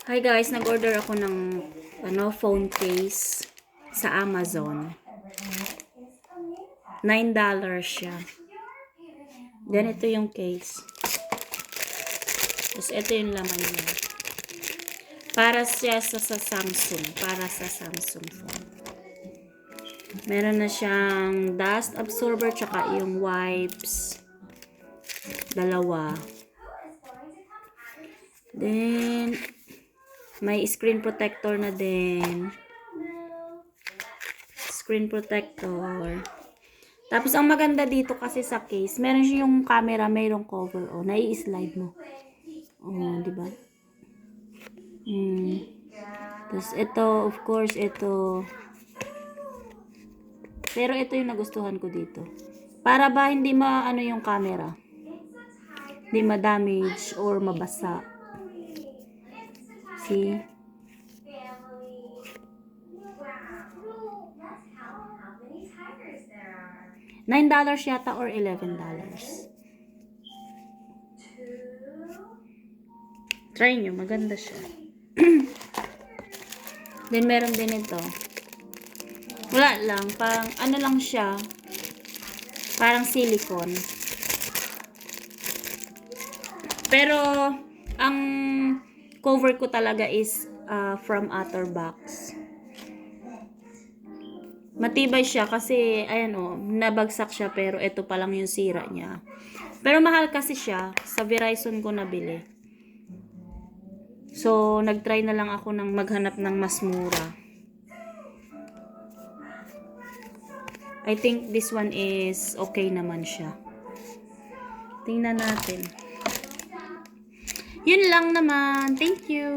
Hi guys, nag-order ako ng phone case sa Amazon. $9 siya. Ganito yung case. Tapos ito yung laman niya. Para siya sa Samsung. Para sa Samsung phone. Meron na siyang dust absorber tsaka yung wipes. Dalawa. Then, may screen protector na din. Screen protector. Tapos, ang maganda dito kasi sa case, meron siya yung camera, mayroong cover. O, nai-slide mo. O, diba? Tapos, ito, of course, ito. Pero ito yung nagustuhan ko dito. Para ba hindi maano yung camera? Hindi ma-damage or mabasa. See? $9 yata or $11. Try nyo, maganda siya. Then meron din ito. Wala lang, parang ano lang siya. Parang silicone. Pero ang cover ko talaga is from Otterbox. Matibay siya kasi ayan nabagsak siya pero ito pa lang yung sira niya. Pero mahal kasi siya, sa Verizon ko nabili. So nagtry na lang ako ng maghanap ng mas mura. I think this one is okay naman siya. Tingnan natin. Yun lang naman. Thank you.